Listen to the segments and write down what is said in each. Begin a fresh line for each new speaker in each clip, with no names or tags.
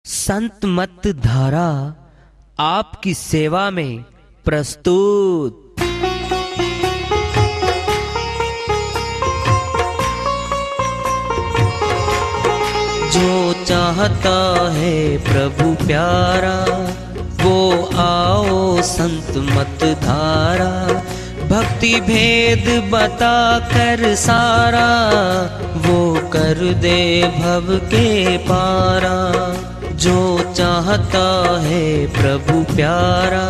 संत मत धारा आपकी सेवा में प्रस्तुत। जो चाहता है प्रभु प्यारा वो आओ संत मत धारा। भक्ति भेद बता कर सारा वो कर दे भव के पारा। जो चाहता है प्रभु प्यारा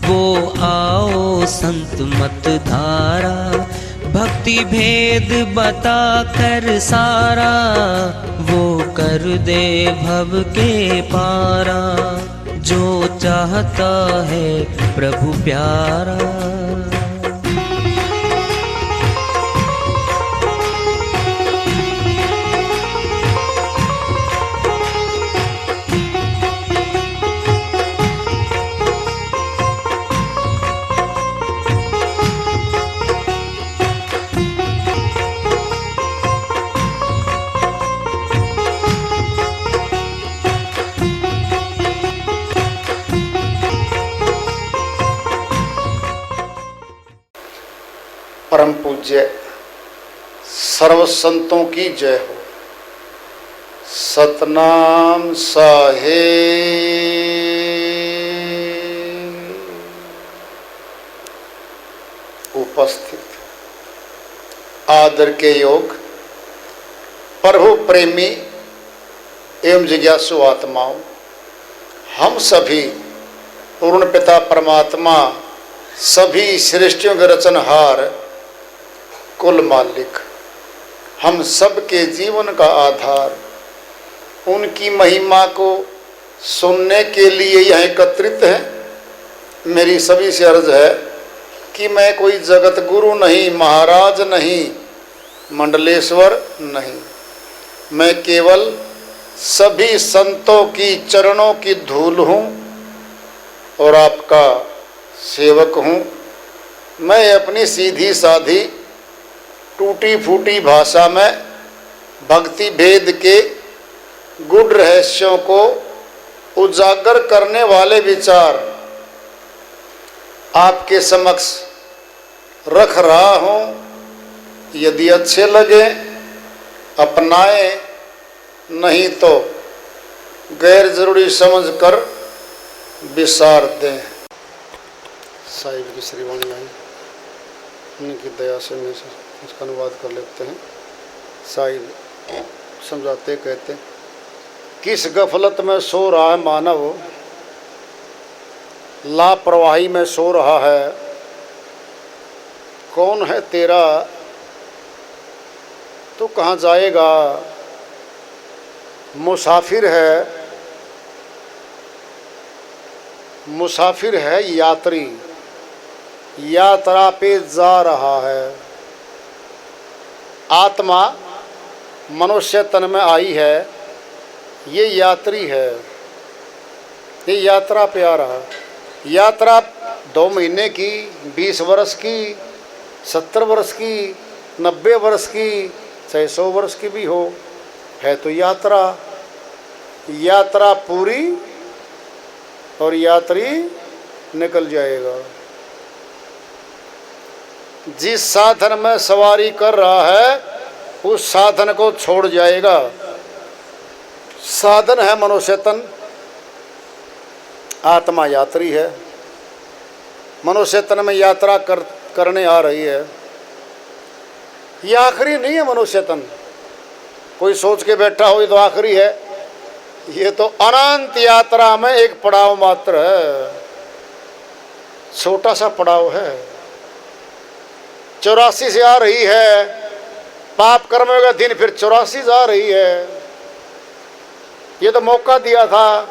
वो आओ संत मत धारा। भक्ति भेद बता कर सारा वो कर दे भव के पारा। जो चाहता है प्रभु प्यारा।
परम पूज्य सर्व संतों की जय हो। सतनाम साहेब। उपस्थित आदर के योग प्रभु प्रेमी एवं जिज्ञासु आत्माओं, हम सभी पूर्ण पिता परमात्मा सभी सृष्टियों के रचनहार कुल मालिक, हम सब के जीवन का आधार, उनकी महिमा को सुनने के लिए यहाँ एकत्रित हैं। मेरी सभी से अर्ज है कि मैं कोई जगत गुरु नहीं, महाराज नहीं, मंडलेश्वर नहीं, मैं केवल सभी संतों की चरणों की धूल हूँ और आपका सेवक हूँ। मैं अपनी सीधी साधी टूटी फूटी भाषा में भक्ति भेद के गूढ़ रहस्यों को उजागर करने वाले विचार आपके समक्ष रख रहा हूँ। यदि अच्छे लगे अपनाएं, नहीं तो गैर जरूरी समझकर विसार दें। साहिब की श्रीवाणी आई, उनकी दया से मैं इसका अनुवाद कर लेते हैं। साहिब समझाते कहते, किस गफलत में सो रहा है मानव, लापरवाही में सो रहा है। कौन है तेरा, तू कहाँ जाएगा। मुसाफिर है, मुसाफिर है यात्री, यात्रा पे जा रहा है। आत्मा मनुष्य तन में आई है, ये यात्री है, ये यात्रा पे आ रहा है। यात्रा 2 महीने की, 20 वर्ष की, 70 वर्ष की, 90 वर्ष की, चाहे 100 वर्ष की भी हो, है तो यात्रा। यात्रा पूरी और यात्री निकल जाएगा। जिस साधन में सवारी कर रहा है उस साधन को छोड़ जाएगा। साधन है मनुष्य तन, आत्मा यात्री है। मनुष्य तन में यात्रा करने आ रही है। ये आखिरी नहीं है मनुष्य तन। कोई सोच के बैठा हो ये तो आखिरी है, ये तो अनंत यात्रा में एक पड़ाव मात्र है, छोटा सा पड़ाव है। 84 से आ रही है, पाप कर्म का दिन फिर 84 जा रही है। ये तो मौका दिया था,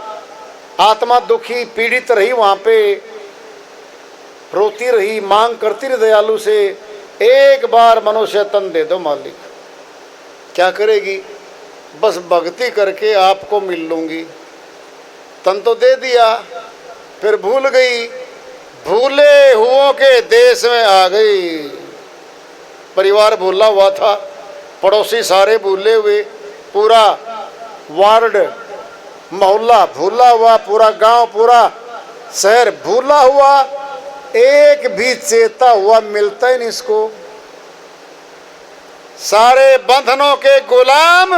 आत्मा दुखी पीड़ित रही, वहाँ पे रोती रही, मांग करती रही दयालु से, एक बार मनुष्य तन दे दो मालिक। क्या करेगी, बस भक्ति करके आपको मिल लूँगी। तन तो दे दिया, फिर भूल गई, भूले हुओं के देश में आ गई। परिवार भूला हुआ था, पड़ोसी सारे भूले हुए, पूरा वार्ड मोहल्ला भूला हुआ, पूरा गांव, पूरा शहर भूला हुआ, एक भी चेता हुआ मिलता ही नहीं इसको। सारे बंधनों के गुलाम,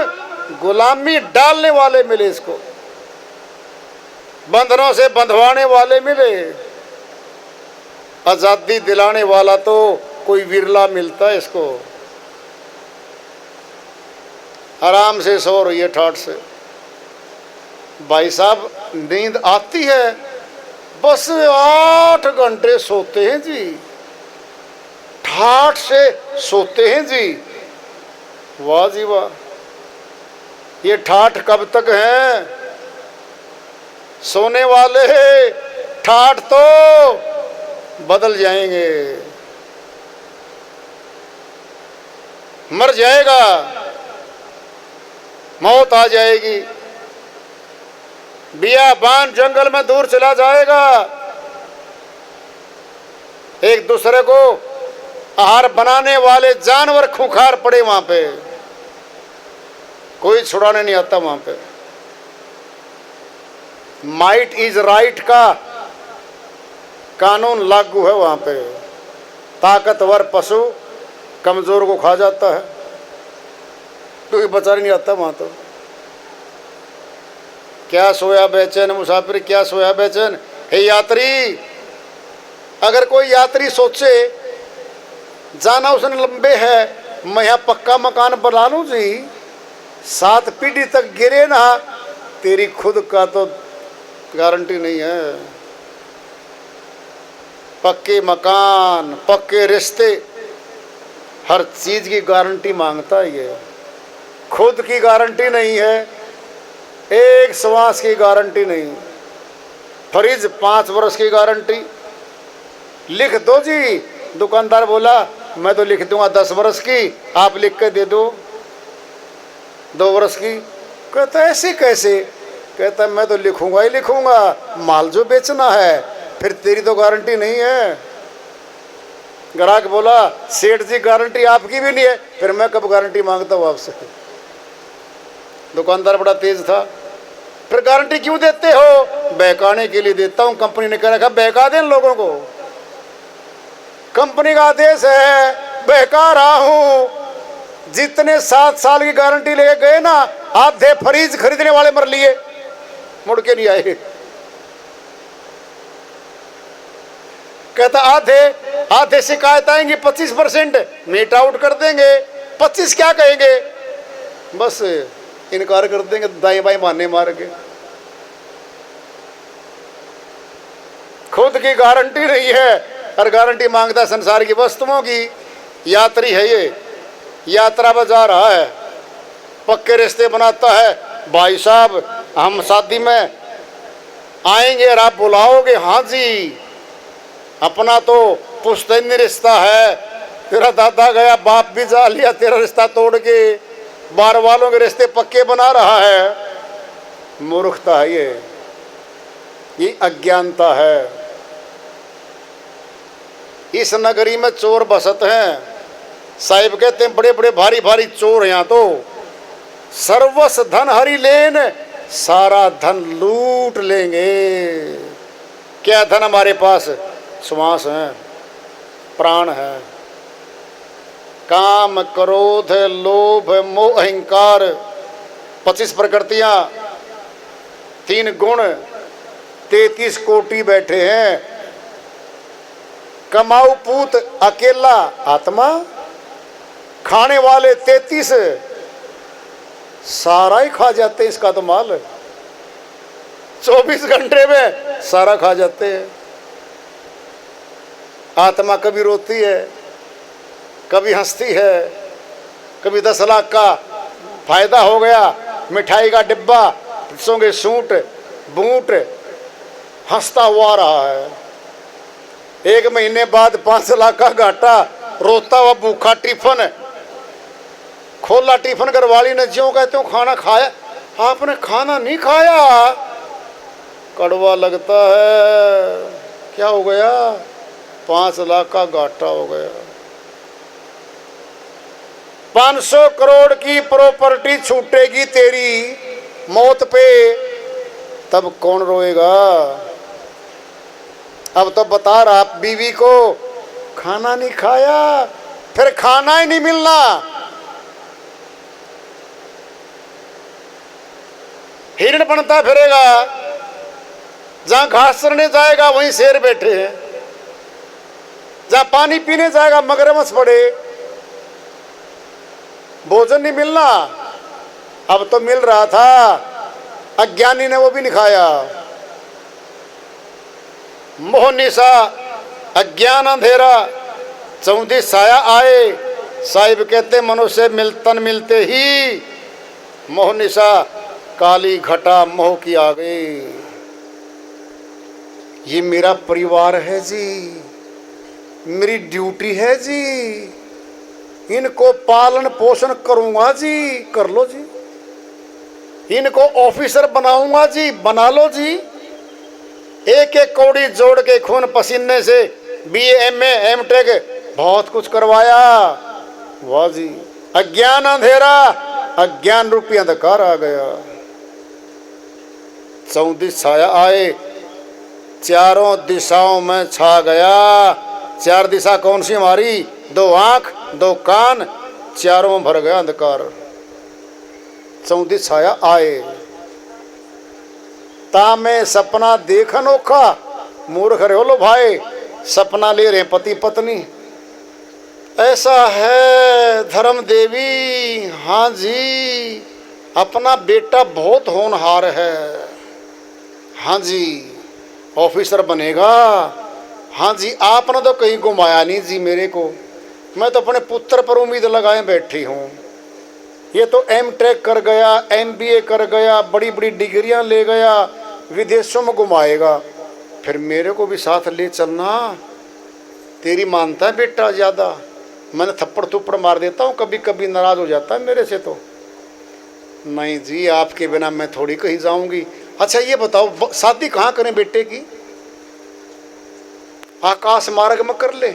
गुलामी डालने वाले मिले इसको, बंधनों से बंधवाने वाले मिले। आजादी दिलाने वाला तो कोई विरला मिलता है इसको। आराम से सो रही है ठाठ से। भाई साहब नींद आती है, बस 8 घंटे सोते हैं जी, ठाठ से सोते हैं जी। वाह जी वाह, ये ठाठ कब तक है? सोने वाले ठाठ तो बदल जाएंगे, मर जाएगा, मौत आ जाएगी, बियाबान जंगल में दूर चला जाएगा। एक दूसरे को आहार बनाने वाले जानवर खूंखार पड़े वहां पे, कोई छुड़ाने नहीं आता वहां पे। माइट इज राइट का कानून लागू है वहां पे। ताकतवर पशु कमजोर को खा जाता है, कोई बचा नहीं आता वहां। तो क्या सोया बेचैन मुसाफिर, क्या सोया बेचैन। हे यात्री, अगर कोई यात्री सोचे जाना उसने लंबे है, मैं यहाँ पक्का मकान बना लूं जी, 7 पीढ़ी तक गिरे ना, तेरी खुद का तो गारंटी नहीं है। पक्के मकान, पक्के रिश्ते, हर चीज की गारंटी मांगता है ये। खुद की गारंटी नहीं है, एक श्वास की गारंटी नहीं। फ्रिज 5 वर्ष की गारंटी लिख दो जी। दुकानदार बोला मैं तो लिख दूंगा 10 वर्ष की, आप लिख के दे दो 2 वर्ष की। कहता ऐसे कैसे? कहता मैं तो लिखूंगा ही लिखूंगा, माल जो बेचना है, फिर तेरी तो गारंटी नहीं है। ग्राहक बोला सेठ जी गारंटी आपकी भी नहीं है, फिर मैं कब गारंटी मांगता हूँ आपसे। दुकानदार बड़ा तेज था, फिर गारंटी क्यों देते हो? बहकाने के लिए देता हूँ, कंपनी ने कह रखा बहका दें लोगों को, कंपनी का आदेश है, बहका रहा हूं। जितने 7 साल की गारंटी लेके गए ना, आधे फ्रिज खरीदने वाले मर लिए, मुड़ के नहीं आए। कहता आधे शिकायत आएंगी, 25% मीट आउट कर देंगे, 25 क्या कहेंगे, बस इनकार कर देंगे, दाएं बाएं मारने मार के। खुद की गारंटी नहीं है और गारंटी मांगता संसार की वस्तुओं की। यात्री है ये, यात्रा पर जा रहा है, पक्के रिश्ते बनाता है। भाई साहब हम शादी में आएंगे और आप बुलाओगे, हाँ जी, अपना तो पुश्तैनी रिश्ता है, तेरा दादा गया बाप भी जा लिया, तेरा रिश्ता तोड़ के बार वालों के रिश्ते पक्के बना रहा है। मूर्खता है ये अज्ञानता है। इस नगरी में चोर बसत हैं, साहिब कहते हैं बड़े बड़े भारी भारी चोर यहाँ तो, सर्वस धन हरि लेन, सारा धन लूट लेंगे। क्या धन हमारे पास? श्वास है, प्राण है। काम क्रोध लोभ मोह अहंकार, 25 प्रकृतियां, 3 गुण, 33 कोटि बैठे हैं। कमाऊ पूत अकेला आत्मा, खाने वाले 33, सारा ही खा जाते हैं इसका तो माल। 24 घंटे में सारा खा जाते हैं। आत्मा कभी रोती है, कभी हंसती है, कभी 10 लाख का फायदा हो गया, मिठाई का डिब्बा, सोंगे सूट बूट, हंसता हुआ रहा है। 1 महीने बाद 5 लाख का घाटा, रोता हुआ भूखा टिफन खोला। टिफन घरवाली ने ज्यों कहते हो खाना खाया? आपने खाना नहीं खाया, कड़वा लगता है। क्या हो गया? 5 लाख का घाटा हो गया। 500 करोड़ की प्रॉपर्टी छूटेगी तेरी मौत पे, तब कौन रोएगा। अब तो बता रहा बीवी को खाना नहीं खाया, फिर खाना ही नहीं मिलना। हिरण बनता फिरेगा, जहां घास चरने जाएगा वहीं शेर बैठे हैं, जहां पानी पीने जाएगा मगरमच्छ पड़े, भोजन नहीं मिलना। अब तो मिल रहा था, अज्ञानी ने वो भी नहीं खाया। मोह निशा अज्ञान अंधेरा, चौंधी साया आए। साहिब कहते मनुष्य तन मिलते ही मोह निशा काली घटा मोह की आ गई। ये मेरा परिवार है जी, मेरी ड्यूटी है जी, इनको पालन पोषण करूंगा जी, कर लो जी। इनको ऑफिसर बनाऊंगा जी, बना लो जी। एक एक कौड़ी जोड़ के खून पसीने से BA MA M.Tech बहुत कुछ करवाया। वाह जी, अज्ञान अंधेरा, अज्ञान रूपी अंधकार आ गया। चौंधी साया आए, चारों दिशाओं में छा गया। चार दिशा कौन सी हमारी? 2 आंख 2 कान, चारों में भर गया अंधकार। चौंधी छाया आए, तामे सपना देख अनोखा। मूर्ख रहे हो लो भाई, सपना ले रहे पति पत्नी। ऐसा है धर्म देवी, हाँ जी, अपना बेटा बहुत होनहार है, हाँ जी, ऑफिसर बनेगा, हाँ जी। आपने तो कहीं घुमाया नहीं जी मेरे को, मैं तो अपने पुत्र पर उम्मीद लगाए बैठी हूँ। ये तो M.Tech कर गया, MBA कर गया, बड़ी बड़ी डिग्रियां ले गया, विदेशों में घुमाएगा, फिर मेरे को भी साथ ले चलना। तेरी मानता है बेटा ज़्यादा, मैंने थप्पड़ थुप्पड़ मार देता हूँ, कभी कभी नाराज़ हो जाता है मेरे से। तो नहीं जी, आपके बिना मैं थोड़ी कहीं जाऊंगी। अच्छा ये बताओ, शादी कहाँ करें बेटे की? आकाश मार्ग में कर ले,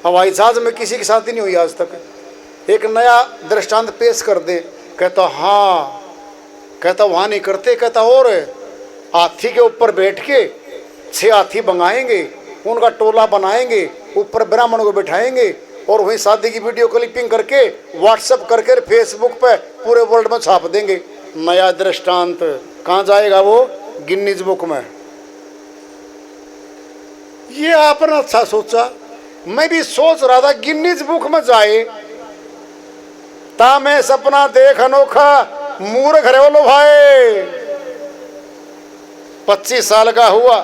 हवाई जहाज में किसी की शादी नहीं हुई आज तक। एक नया दृष्टांत पेश कर दे, कहता हाँ, कहता वहाँ नहीं करते, कहता और हाथी के ऊपर बैठ के 6 हाथी मंगाएंगे, उनका टोला बनाएंगे, ऊपर ब्राह्मण को बिठाएंगे और वहीं शादी की वीडियो क्लिपिंग करके व्हाट्सएप करके फेसबुक पे पूरे वर्ल्ड में छाप देंगे। नया दृष्टांत कहाँ जाएगा वो? गिनीज बुक में। ये आपने अच्छा सोचा, मैं भी सोच रहा था गिनीज बुक में जाए। तामे सपना देख अनोखा, मूर्ख रहे लो भाई। 25 साल का हुआ,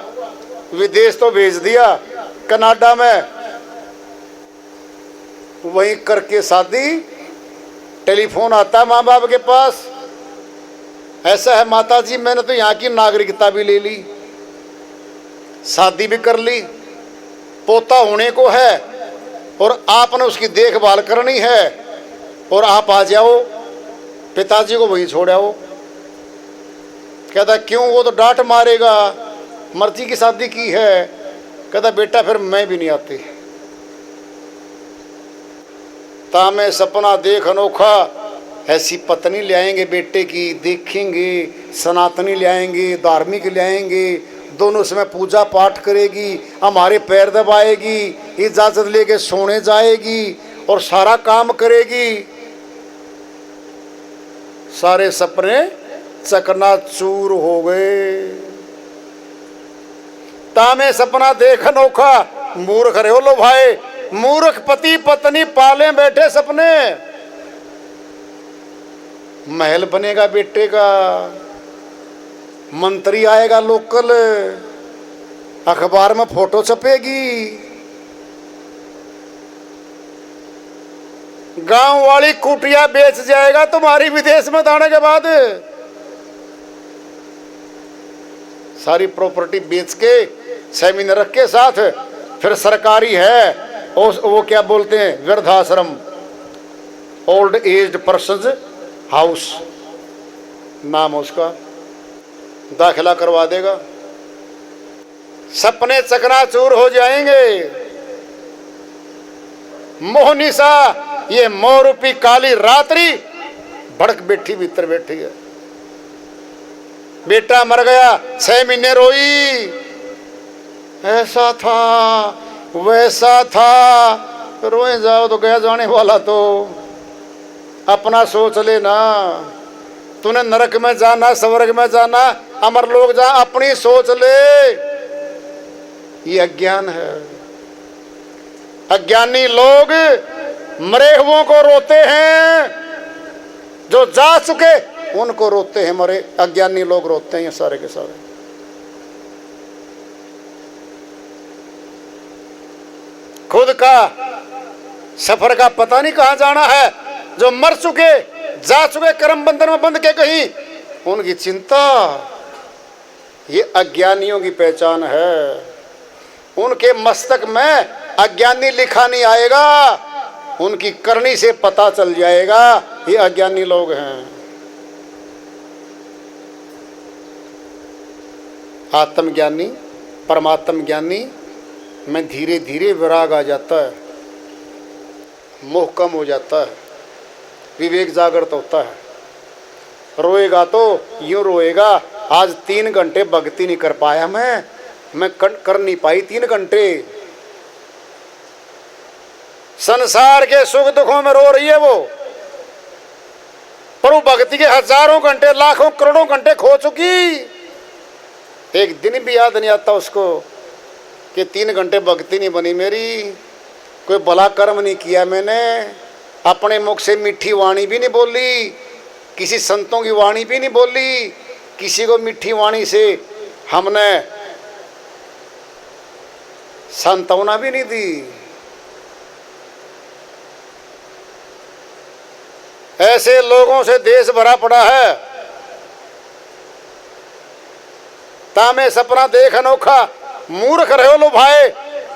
विदेश तो भेज दिया, कनाडा में वहीं करके शादी। टेलीफोन आता है माँ बाप के पास, ऐसा है माता जी मैंने तो यहाँ की नागरिकता भी ले ली, शादी भी कर ली, पोता होने को है और आपने उसकी देखभाल करनी है और आप आ जाओ, पिताजी को वहीं छोड़ आओ। कहता क्यों? वो तो डांट मारेगा, मर्जी की शादी की है। कहता बेटा फिर मैं भी नहीं आती। तामे सपना देख अनोखा, ऐसी पत्नी ले आएंगे बेटे की, देखेंगे, सनातनी ले आएंगे, धार्मिक ले आएंगे, दोनों समय पूजा पाठ करेगी, हमारे पैर दबाएगी, इजाज़त लेके सोने जाएगी और सारा काम करेगी। सारे सपने चकनाचूर हो गए। तामे सपना देख अनोखा, मूर्ख रहे हो लो भाई। मूर्ख पति पत्नी पाले बैठे सपने। महल बनेगा बेटे का, मंत्री आएगा लोकल, अखबार में फोटो छपेगी, गांव वाली कुटिया बेच जाएगा तुम्हारी विदेश में जाने के बाद। सारी प्रॉपर्टी बेच के सेमिनार के साथ फिर सरकारी है और वो क्या बोलते हैं, वृद्धाश्रम, ओल्ड एज्ड पर्सन्स हाउस नाम उसका, दाखिला करवा देगा। सपने चकनाचूर हो जाएंगे। मोहनिशा, ये मोह रूपी काली रात्रि भड़क बैठी, भीतर बैठी है। बेटा मर गया, 6 महीने रोई, ऐसा था वैसा था। रोए जाओ तो गया जाने वाला, तो अपना सोच लेना। तूने नरक में जाना, स्वर्ग में जाना, अमर लोग जा, अपनी सोच ले। ये अज्ञान है। अज्ञानी लोग मरे हुओं को रोते हैं, जो जा चुके उनको रोते हैं। मरे अज्ञानी लोग रोते हैं, ये सारे के सारे। खुद का सफर का पता नहीं कहां जाना है। जो मर चुके, जा चुके, कर्म बंधन में बंध के कहीं, उनकी चिंता, ये अज्ञानियों की पहचान है। उनके मस्तक में अज्ञानी लिखा नहीं आएगा, उनकी करनी से पता चल जाएगा ये अज्ञानी लोग हैं। आत्मज्ञानी, परमात्म ज्ञानी में धीरे धीरे विराग आ जाता है, मोह कम हो जाता है, विवेक जागृत होता है। रोएगा तो यूं रोएगा, आज 3 घंटे भक्ति नहीं कर पाया मैं कर नहीं पाई 3 घंटे। संसार के सुख दुखों में रो रही है वो, पर वो भक्ति के हजारों घंटे, लाखों करोड़ों घंटे खो चुकी। एक दिन भी याद नहीं आता उसको कि 3 घंटे भक्ति नहीं बनी मेरी, कोई भला कर्म नहीं किया मैंने, अपने मुख से मीठी वाणी भी नहीं बोली, किसी संतों की वाणी भी नहीं बोली, किसी को मीठी वाणी से हमने सांत्वना भी नहीं दी। ऐसे लोगों से देश भरा पड़ा है। तामे सपना देख अनोखा, मूर्ख रहो लुभाए,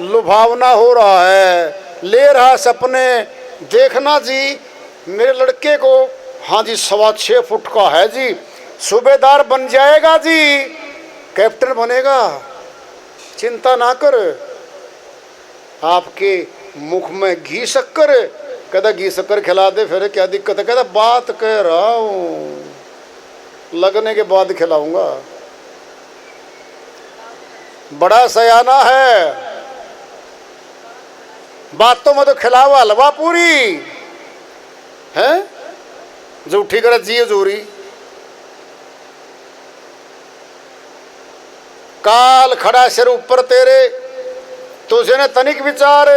लुभावना हो रहा है। ले रहा सपने, देखना जी मेरे लड़के को, हाँ जी 6.25 फुट का है जी, सूबेदार बन जाएगा जी, कैप्टन बनेगा, चिंता ना कर। आपके मुख में घी शक्कर, कहता घी शक्कर खिला दे, फिर क्या दिक्कत है? कहता बात कह रहा हूँ, लगने के बाद खिलाऊंगा। बड़ा सयाना है, बातों में तो खिलावा हलवा पूरी है, जूठी कर जी हजूरी। काल खड़ा सिर ऊपर तेरे, तुझे ने तनिक विचार।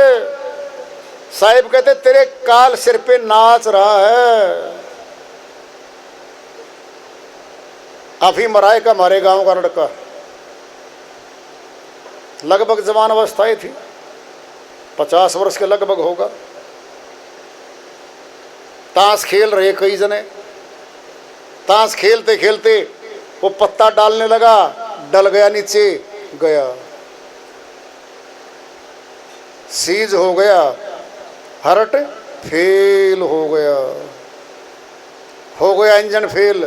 साहिब कहते तेरे काल सिर पे नाच रहा है। अभी मराए का हमारे गांव का लड़का, लगभग जवान अवस्थाएं थी, 50 वर्ष के लगभग होगा। ताश खेल रहे कई जने, ताश खेलते खेलते वो पत्ता डालने लगा, डल गया, नीचे गया, सीज हो गया, हर्ट फेल हो गया इंजन फेल,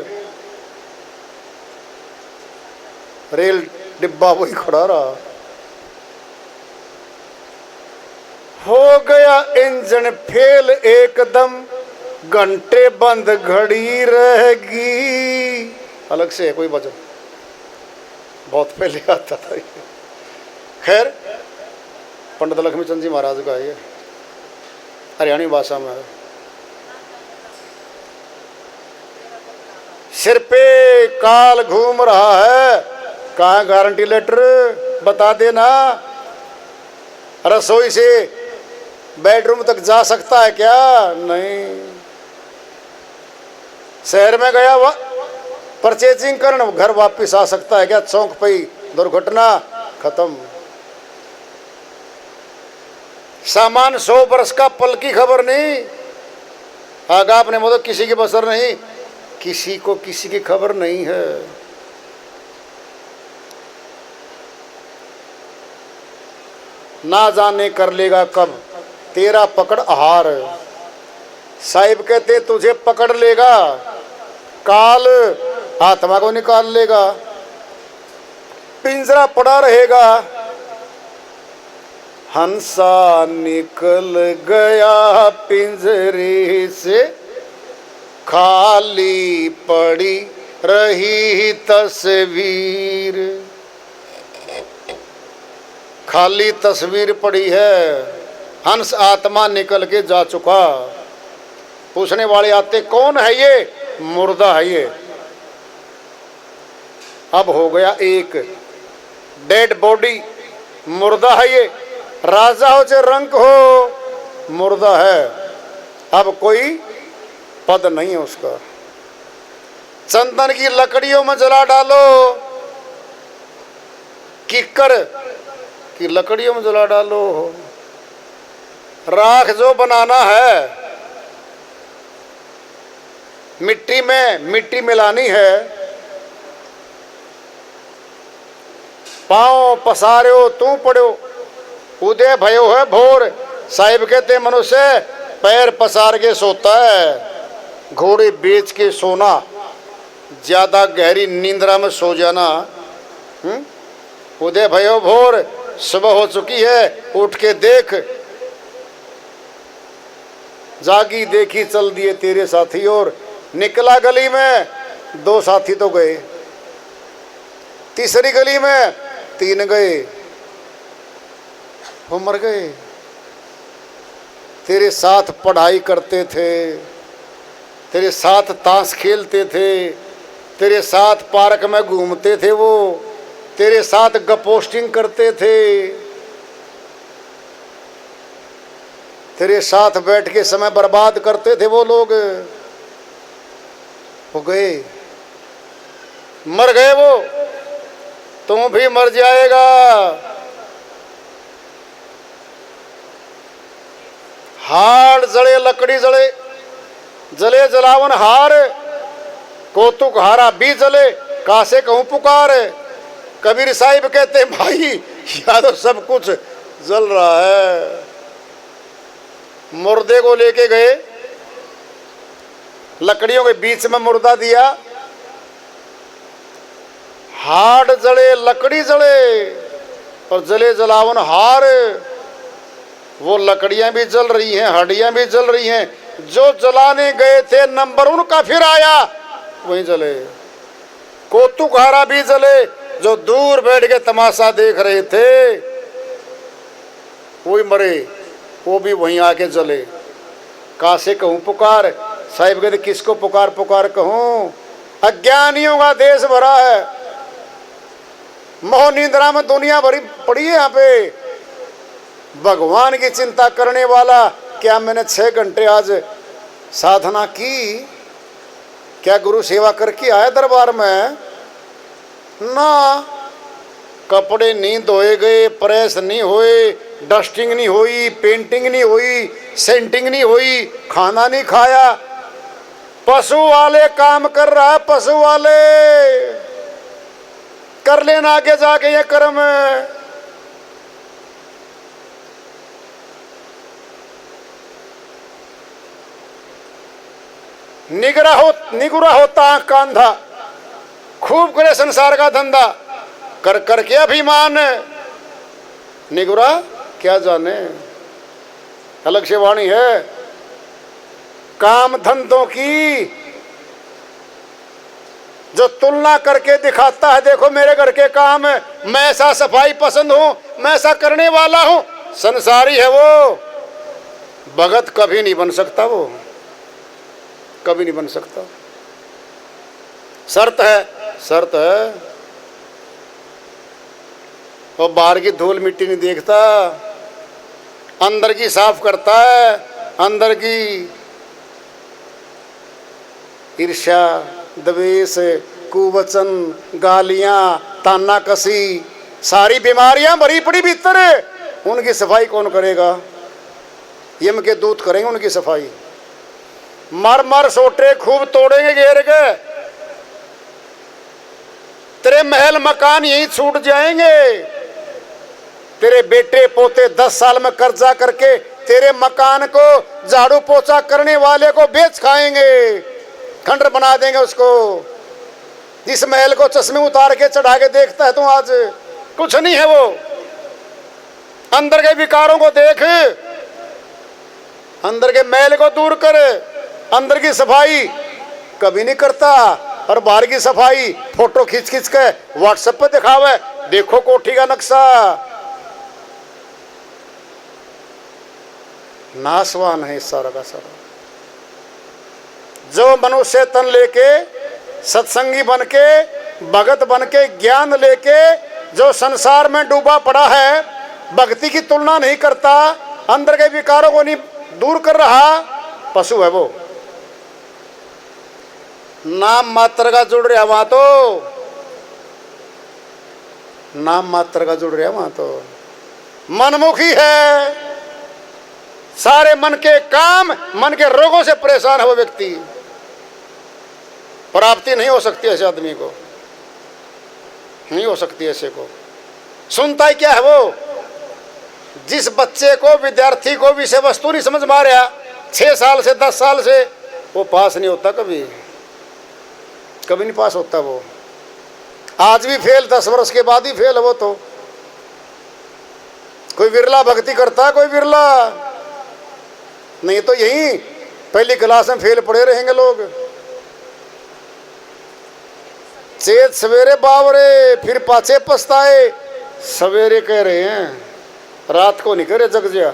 रेल डिब्बा वही खड़ा रहा। हो गया इंजन फेल एकदम, घंटे बंद घड़ी रहेगी। अलग से है कोई वजन, बहुत पहले आता था। खैर पंडित लक्ष्मीचंद जी महाराज का ये हरियाणी भाषा में है। सिर पे काल घूम रहा है, कहाँ गारंटी लेटर बता देना। रसोई से बेडरूम तक जा सकता है क्या? नहीं। शहर में गया वह परचेजिंग करने, घर वापस आ सकता है क्या? चौक पे ही दुर्घटना खत्म। सामान 100 वर्ष का, पल की खबर नहीं। आगा आपने मतलब किसी की बसर नहीं, किसी को किसी की खबर नहीं है। ना जाने कर लेगा कब तेरा पकड़ आहार। साहिब कहते तुझे पकड़ लेगा काल, आत्मा को निकाल लेगा, पिंजरा पड़ा रहेगा। हंसा निकल गया पिंजरे से, खाली पड़ी रही तस्वीर। खाली तस्वीर पड़ी है, हंस आत्मा निकल के जा चुका। पूछने वाले आते कौन है ये? मुर्दा है ये। अब हो गया एक डेड बॉडी, मुर्दा है ये। राजा हो चाहे रंक हो, मुर्दा है। अब कोई पद नहीं है उसका। चंदन की लकड़ियों में जला डालो, किक्कर की लकड़ियों में जला डालो। राख जो बनाना है, मिट्टी में मिट्टी मिलानी है। पांव पसारो तू पड़ो, उदय भयो है भोर। साहिब कहते मनुष्य पैर पसार के सोता है, घोड़े बेच के सोना, ज्यादा गहरी नींद्रा में सो जाना। उदय भयो भोर, सुबह हो चुकी है, उठ के देख। जागी देखी चल दिए तेरे साथी, और निकला गली में, दो साथी तो गए, तीसरी गली में तीन गए, वो मर गए। तेरे साथ पढ़ाई करते थे, तेरे साथ ताश खेलते थे, तेरे साथ पार्क में घूमते थे, वो तेरे साथ गपोस्टिंग करते थे, तेरे साथ बैठ के समय बर्बाद करते थे, वो लोग हो गए, मर गए। वो तुम भी मर जाएगा। हाड़ जले लकड़ी जले, जले जलावन हार, कौतुक हारा भी जले, कासे कहूं पुकार। कबीर साहिब कहते भाई या तो सब कुछ जल रहा है। मुर्दे को लेके गए, लकड़ियों के बीच में मुर्दा दिया, हाड़ जले लकड़ी जले, और जले जलावन हार। वो लकड़ियां भी जल रही हैं, हड्डियां भी जल रही हैं। जो जलाने गए थे नंबर उनका फिर आया, वहीं जले। कौतुकहारा भी जले, जो दूर बैठ के तमाशा देख रहे थे वही मरे, वो भी वहीं आके जले। कासे कहूं पुकार। साहिब कहते किसको पुकार पुकार कहूं? अज्ञानियों का देश भरा है, मोह निद्रा में दुनिया भरी पड़ी है। यहाँ पे भगवान की चिंता करने वाला, क्या मैंने 6 घंटे आज साधना की? क्या गुरु सेवा करके आया दरबार में? ना, कपड़े नहीं धोए गए, प्रेस नहीं हुए, डस्टिंग नहीं हुई, पेंटिंग नहीं हुई, सेंटिंग नहीं हुई, खाना नहीं खाया। पशु वाले काम कर रहा है, पशु वाले। कर लेना आगे जाके ये कर्म। निगुरा होता आंख का अंधा, खूब करे संसार का धंधा, कर कर के अभिमान। निगुरा क्या जाने, अलग से वाणी है। काम धंधों की जो तुलना करके दिखाता है, देखो मेरे घर के काम, मैं ऐसा सफाई पसंद हूं, मैं ऐसा करने वाला हूं, संसारी है वो। भगत कभी नहीं बन सकता, वो कभी नहीं बन सकता। शर्त है, शर्त है। वो बाहर की धूल मिट्टी नहीं देखता, अंदर की साफ करता है। अंदर की ईर्ष्या, द्वेष, कुवचन, गालियां, तानाकसी, सारी बीमारियां भरी पड़ी भीतर, उनकी सफाई कौन करेगा? यम के दूत करेंगे उनकी सफाई। मर मर सोटे खूब तोड़ेंगे घेर के, तेरे महल मकान यहीं छूट जाएंगे। तेरे बेटे पोते 10 साल में कर्जा करके तेरे मकान को झाड़ू पोछा करने वाले को बेच खाएंगे, खंडर बना देंगे उसको। जिस महल को चश्मे उतार के चढ़ा के देखता है तू, आज कुछ नहीं है वो। अंदर के विकारों को देख, अंदर के मैल को दूर कर, अंदर की सफाई कभी नहीं करता। और बाहर की सफाई फोटो खींच खींच के व्हाट्सएप पे दिखावे, देखो कोठी का नक्शा। नासवान है इस सारा का सारा। जो मनुष्य तन लेके सत्संगी बन के भगत बन के ज्ञान लेके जो संसार में डूबा पड़ा है, भक्ति की तुलना नहीं करता, अंदर के विकारों को नहीं दूर कर रहा, पशु है वो। नाम मात्र का जुड़ रहा वहां तो, नाम मात्र का जुड़ रहा वहां तो। मनमुखी है, सारे मन के काम, मन के रोगों से परेशान है वो व्यक्ति। प्राप्ति नहीं हो सकती ऐसे आदमी को, नहीं हो सकती ऐसे को। सुनता ही क्या है वो? जिस बच्चे को, विद्यार्थी को विषय वस्तु नहीं समझ में आ रहा, 6 साल से 10 साल से, वो पास नहीं होता, कभी कभी नहीं पास होता वो। आज भी फेल, 10 वर्ष के बाद ही फेल है वो तो। कोई विरला भक्ति करता, कोई विरला, नहीं तो यही पहली क्लास में फेल पड़े रहेंगे लोग। चेत सवेरे बावरे, फिर पाछे पछताए। सवेरे कह रहे हैं, रात को नहीं करे जग जा।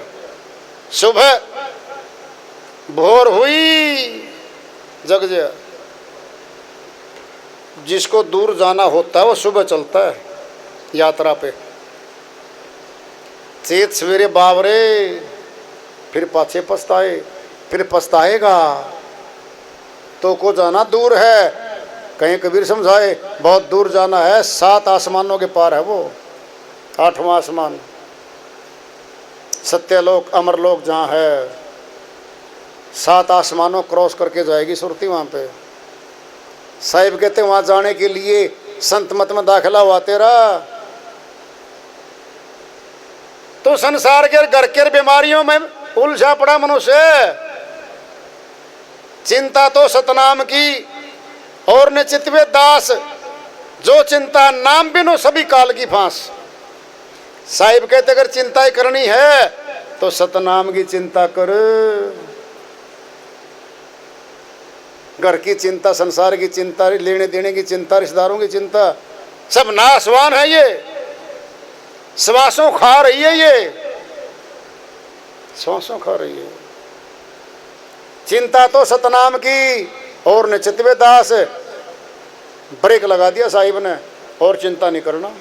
सुबह भोर हुई जग जा। जिसको दूर जाना होता है वो सुबह चलता है यात्रा पे। चेत सवेरे बावरे, फिर पाछे पछताए, फिर पछताएगा तो को जाना दूर है। कहीं कबीर समझाए, बहुत दूर जाना है, 7 आसमानों के पार है वो, 8वां आसमान, सत्यलोक अमरलोक जहाँ है। 7 आसमानों क्रॉस करके जाएगी सुरती वहाँ पे। साहिब कहते वहाँ जाने के लिए संत मत में दाखिला हुआ तेरा, तो संसार के घर के बीमारियों में उलझा पड़ा मनुष्य। चिंता तो सतनाम की और न चितवे दास, जो चिंता नाम बिनो सभी काल की फांस। साहिब कहते अगर चिंता ही करनी है तो सतनाम की चिंता कर। घर की चिंता, संसार की चिंता, लेने देने की चिंता, रिश्तेदारों की चिंता, सब नासवान है ये। श्वासों खा रही है ये, श्वासों खा रही है। चिंता तो सतनाम की और न चितवे दास। ब्रेक लगा दिया साहिब ने, और चिंता नहीं करना।